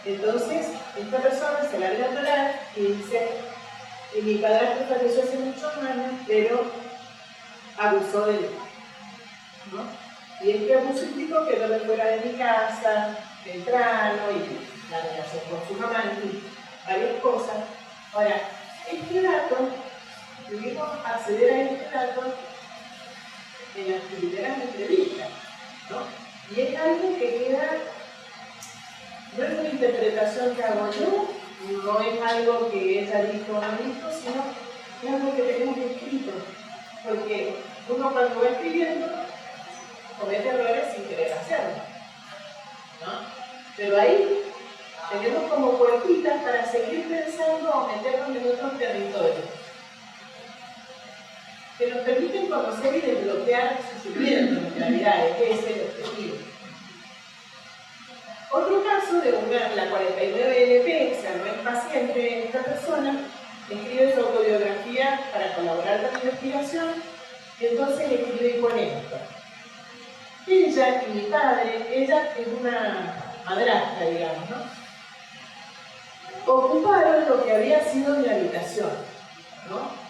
Entonces, esta persona se larga a llorar y dice, mi padrastro falleció hace muchos años, pero abusó de mí, ¿no? Y este abuso implicó que yo me fuera de mi casa temprano y la relación con su mamá y varias cosas. Ahora, este dato, pudimos acceder a este dato en las primeras entrevistas, ¿no? Y es algo que queda, no es una interpretación que hago yo, no es algo que ella dijo o no dijo, sino es algo que tenemos escrito. Porque uno cuando va escribiendo comete errores sin querer hacerlo, ¿no? Pero ahí tenemos como puertitas para seguir pensando o meternos en otros territorios que nos permiten conocer y desbloquear sufrimiento en realidad, que es el objetivo. Otro caso de la 49LP, o sea, no es paciente, esta persona escribe su autobiografía para colaborar con la investigación y entonces escribe con esto. Ella y mi padre, ella es una madrastra, digamos, ¿no? Ocuparon lo que había sido mi habitación, ¿no?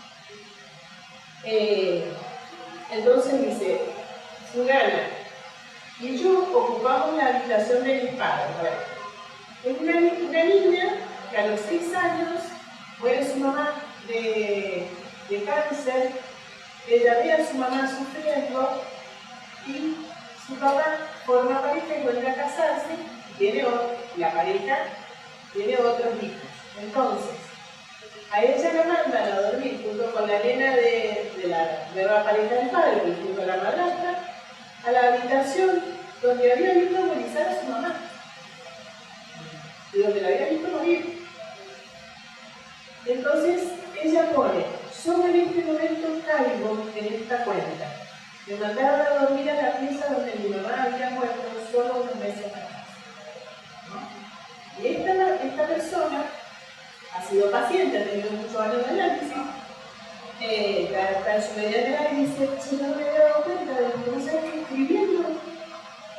Entonces dice, Fulana y yo ocupamos la habitación de mis padres. Es una niña que a los 6 años muere su mamá de cáncer, ella ve a su mamá sufriendo y su papá forma pareja y vuelve a casarse y la pareja tiene otros hijos. Entonces, a ella la mandan a dormir junto con la nena de la nueva pareja del padre y junto a la madrastra a la habitación donde había visto agonizar a su mamá y donde la había visto morir. Entonces ella pone, solo en este momento caigo en esta cuenta. Me mandaron a dormir a la pieza donde mi mamá había muerto solo unos meses atrás, ¿no? Y esta persona ha sido paciente, ha tenido muchos años de análisis, está en su media de edad y dice, si no me había dado cuenta de lo que no sé qué escribiendo,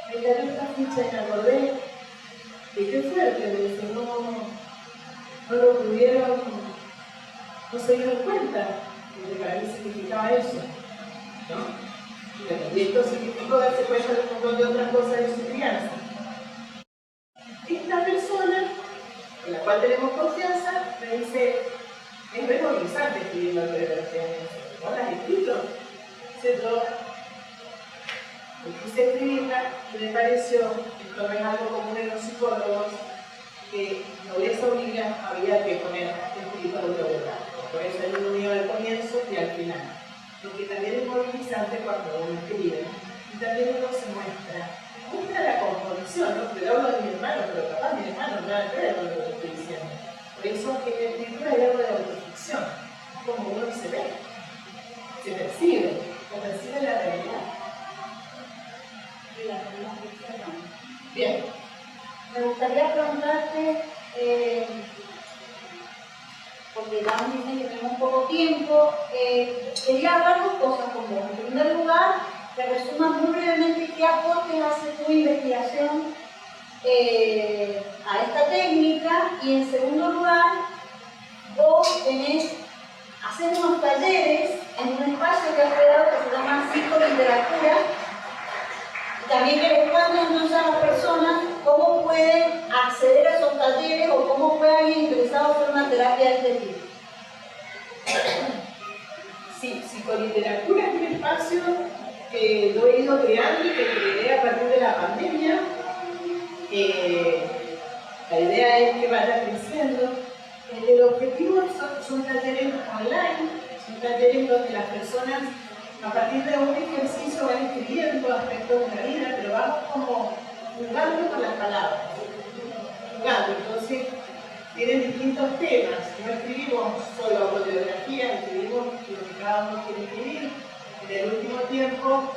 me cayó esta ficha y me acordé, y qué fuerte, me dice, no lo pudieron, no se dieron cuenta, porque para mí significaba eso, ¿no? Y esto significó darse cuenta de un montón de otras cosas de su crianza. Esta persona cual tenemos confianza, me dice, es re movilizante escribir la autobiografía. ¿Vos la has escrito? Dice, yo quise escribirla y me pareció, esto no es algo común en los psicólogos, que nobleza obliga, había que poner escrito autobiográfico. Por eso hay un unido al comienzo y al final. Porque también es movilizante cuando uno escribe. Y también uno se muestra la composición, ¿no? Pero hablo de mi hermano, pero capaz mi hermano nada que ver con lo que estoy diciendo. Por eso en la escritura hay algo de autoficción, como uno se ve, se percibe la realidad. Bien. Me gustaría preguntarte, porque ya nos dicen que tenemos poco tiempo, quería hablar dos cosas con vos. En primer lugar, que resumas muy brevemente qué aportes hace tu investigación a esta técnica, y en segundo lugar, vos hacer unos talleres en un espacio que has creado que se llama Psicoliteratura. También que les cuenten entonces a las personas cómo pueden acceder a esos talleres o cómo puede alguien interesado hacer una terapia de este tipo. Sí, Psicoliteratura es un espacio que yo he ido creando y que creé a partir de la pandemia. La idea es que vaya creciendo. El objetivo son talleres online, son talleres donde las personas a partir de un ejercicio van escribiendo aspectos de la vida, pero vamos como jugando con las palabras. Jugando, entonces tienen distintos temas. No escribimos solo autobiografía, escribimos lo que cada uno quiere escribir. En el último tiempo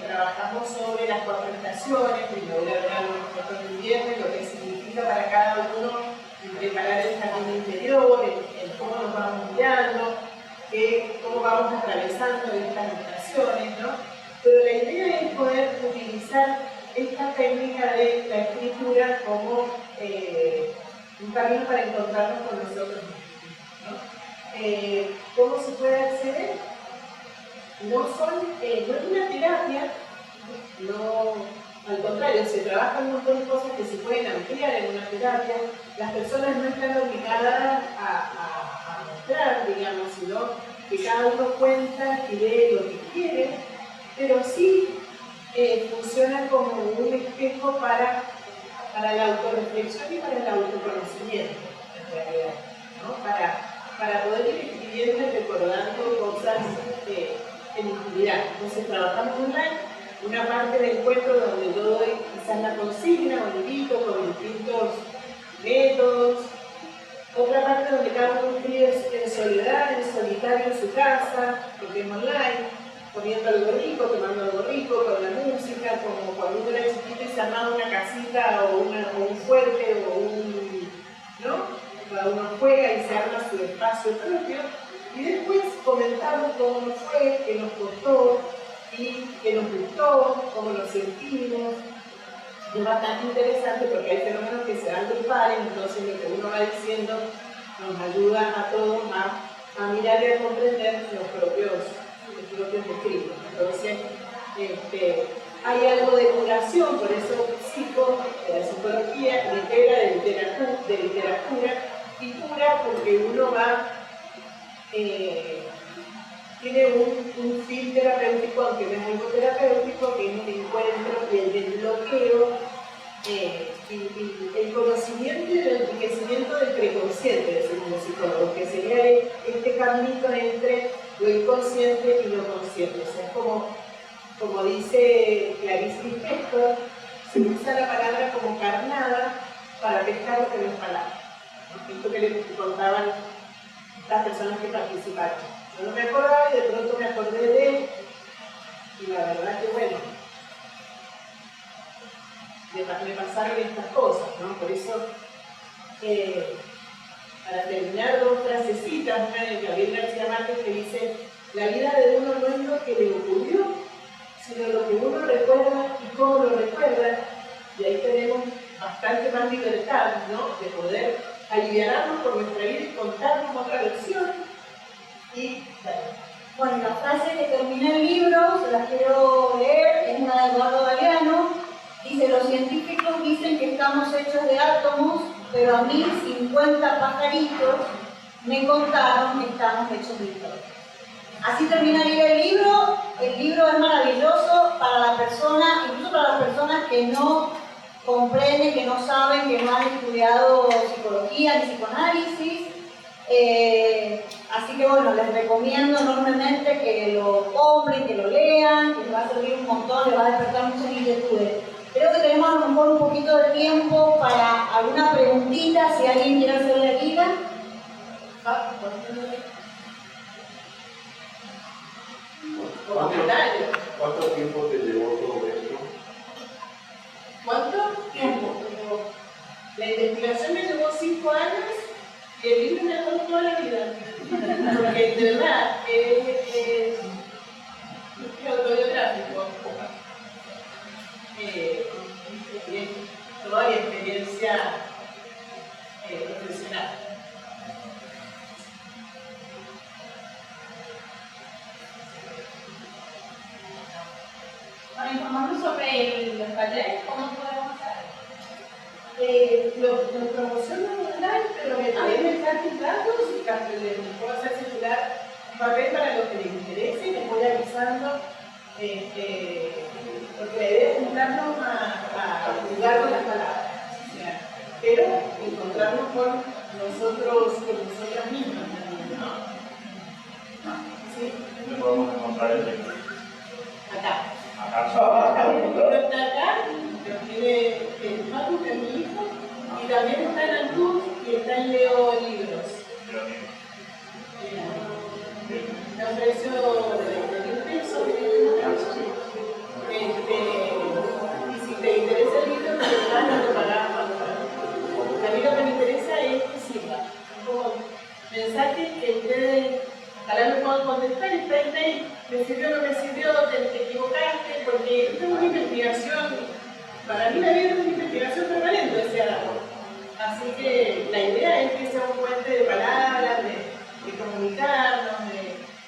trabajamos sobre las 4 estaciones, primavera, verano, otoño y invierno, lo que significa para cada uno preparar el jardín interior, el cómo nos vamos mirando, cómo vamos atravesando estas estaciones, ¿no? Pero la idea es poder utilizar esta técnica de la escritura como un camino para encontrarnos con nosotros mismos, ¿no? ¿Cómo se puede acceder? No es una terapia, no, al contrario, se trabajan un montón de cosas que se pueden ampliar en una terapia. Las personas no están obligadas a mostrar, digamos, sino que cada uno cuenta y lee lo que quiere, pero sí funciona como un espejo para la autorreflexión y para el autoconocimiento, en realidad, ¿no? Para poder ir escribiendo y recordando cosas en intimidad. Entonces trabajamos online, una parte del encuentro donde yo doy quizás la consigna o el invito con distintos métodos, otra parte donde cada uno escribe en soledad, en solitario en su casa, porque es online, poniendo algo rico, tomando algo rico, con la música, como cuando uno era chiquito y se armaba una casita o un fuerte o ¿no? Cada uno juega y se arma su espacio propio y después comentamos cómo nos fue, qué nos costó y qué nos gustó, cómo nos sentimos. Es bastante interesante porque hay fenómenos que se dan de pares, entonces lo que uno va diciendo nos ayuda a todos a mirar y a comprender los propios escritos. Entonces, hay algo de curación, por eso la psicología integra de literatura y cura porque uno tiene un fin terapéutico, aunque no es algo terapéutico, que es el encuentro y el desbloqueo y el conocimiento y el enriquecimiento del preconsciente, según los psicólogos, que sería este caminito entre lo inconsciente y lo consciente. O sea, es como dice Clarice Lispector, se usa la palabra como carnada para pescar lo que no es palabra. Esto que les contaban las personas que participaron. Yo no me acordaba y de pronto me acordé de él, y la verdad que bueno, me pasaron estas cosas, ¿no? Por eso, para terminar, 2 frasecitas, una de Gabriel García Márquez que dice: la vida de uno no es lo que le ocurrió, sino lo que uno recuerda y cómo lo recuerda, y ahí tenemos bastante más libertad, ¿no? De poder aliviarnos por nuestra vida y contarnos otra versión. Y bueno, la frase que termina el libro, se la quiero leer, es una de Eduardo Galeano. Dice: los científicos dicen que estamos hechos de átomos, pero a mí 50 pajaritos me contaron que estamos hechos de historia. Así termina el libro. El libro es maravilloso para la persona, incluso para las personas que no comprenden, que no saben, que no han estudiado psicología ni psicoanálisis. Así que bueno, les recomiendo enormemente que lo compren, que lo lean, que les va a servir un montón, les va a despertar muchas inquietudes. Creo que tenemos a lo mejor un poquito de tiempo para alguna preguntita, si alguien quiere hacerle a Lila. ¿Cuánto tiempo te llevó todo esto? ¿Cuánto tiempo? La investigación me llevó 5 años y el libro me llevó toda la vida. Porque de verdad es autobiográfico. Y toda mi experiencia profesional. Para informarnos sobre los talleres, ¿cómo podemos hacer? Lo promociono online, pero me traen mensajes datos y les puedo hacer circular un papel para los que les interese y les voy avisando, porque la idea es juntarnos a jugar con las palabras, o sea, pero encontrarnos con nosotras mismas también, ¿no? ¿Sí? ¿Dónde podemos encontrar el libro? Acá. Acá. El libro está acá, lo tiene el Facu, que es mi hijo, y también está en Antú y está en Leo Libros. Me ofreció de pesos. Y si te interesa el libro, te dan lo que pagás cuando pagas. A mí lo que me interesa es que sirva. Como mensajes que ustedes, ojalá me puedan contestar, está el mail, me sirvió o no me sirvió, te equivocaste, porque esto es una investigación, para mí la vida es una investigación permanente, o sea, así que la idea es que sea un puente de palabras, de comunicarnos,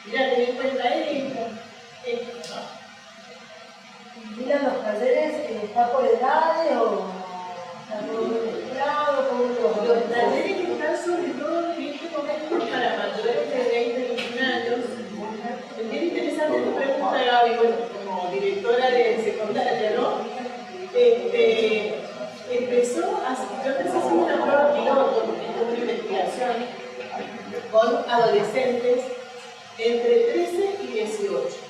mira, ten en cuenta esto, ¿no? Mira, los talleres, ¿está por edades o está todo mezclado? Los talleres están sobre todo en este momento para mayores de 20 y 21 años. Es bien interesante tu pregunta, Gaby, bueno, como directora de secundaria, ¿no? Empezó yo empecé haciendo una prueba piloto, una investigación con adolescentes entre 13 y 18.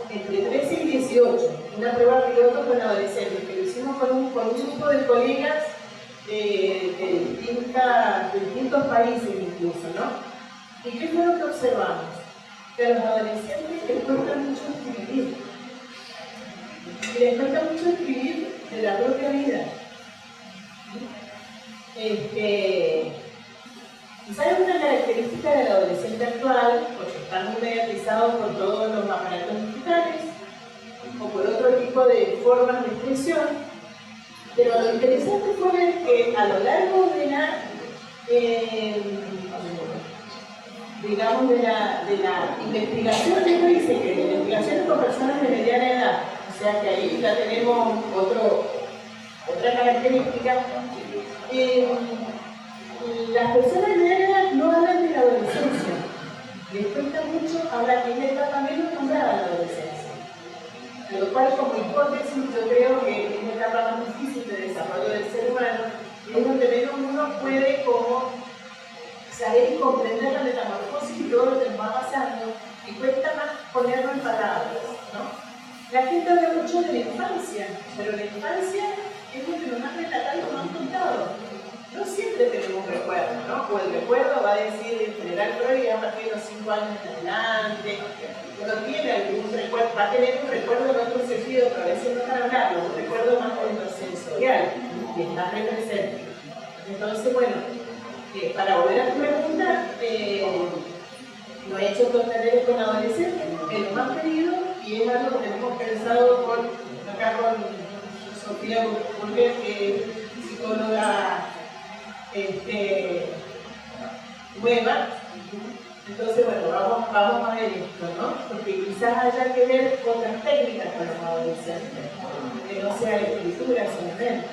Entre 13 y 18, una prueba piloto con adolescentes, que lo hicimos con un grupo de colegas de distintos países incluso, ¿no? ¿Y qué fue lo que observamos? Que a los adolescentes les cuesta mucho escribir. Y les cuesta mucho escribir de la propia vida. ¿Sabes una característica del adolescente actual? Porque están muy mediatizados por todos los aparatos digitales o por otro tipo de formas de expresión, pero lo interesante fue ver que a lo largo de la digamos de la investigación que yo hice, que la investigación es con personas de mediana edad, o sea que ahí ya tenemos otra característica. Las personas de mediana edad no hablan de la adolescencia, les cuesta mucho hablar, en esta etapa menos nombrada la adolescencia, de lo cual como hipótesis yo creo que es la etapa más difícil de desarrollo del ser humano y es donde menos uno puede como saber y comprender la metamorfosis y todo lo que nos va pasando y cuesta más ponerlo en palabras, ¿no? La gente habla mucho de la infancia, pero la infancia es lo que nos han relatado y nos han contado. No siempre tenemos recuerdo, ¿no? O el recuerdo va a decir en general Freud a partir de los 5 años en adelante, uno tiene algún recuerdo, va a tener un recuerdo en otro sentido, pero a veces no para hablarlo, un recuerdo más sensorial, que está muy presente. Entonces, bueno, para volver a tu pregunta, lo he hecho con talleres con adolescentes, el más pedido, y es algo que hemos pensado acá con Sofía Burger, que es psicóloga nueva. Entonces, bueno, vamos a ver esto, ¿no? Porque quizás haya que ver otras técnicas con los adolescentes. que no sea escritura solamente.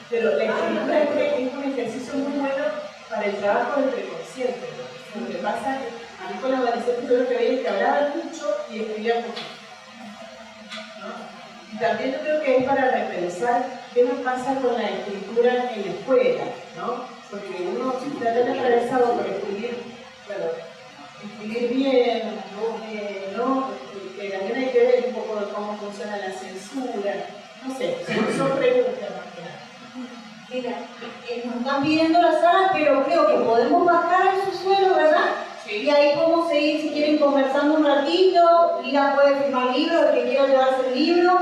Pero la escritura es un ejercicio muy bueno para el trabajo del preconsciente. Lo que pasa, a mí con los adolescentes yo lo que veía es que hablaban mucho y escribían poquito, ¿no? Y también yo creo que es para repensar qué nos pasa con la escritura en la escuela, ¿no? Porque uno está tan atravesado por escribir, bueno, escribir bien, ¿no? Que también hay que ver un poco de cómo funciona la censura, no sé, son preguntas más que nada. Mira, nos están pidiendo la sala, pero creo que podemos bajar al subsuelo, ¿verdad? Sí. Y ahí podemos seguir, si quieren, conversando un ratito. Lila puede firmar libros, el que quiera llevarse el libro,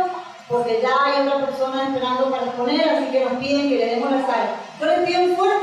porque ya hay otra persona esperando para exponer, así que nos piden que le demos la sala. Yo les pido un fuerte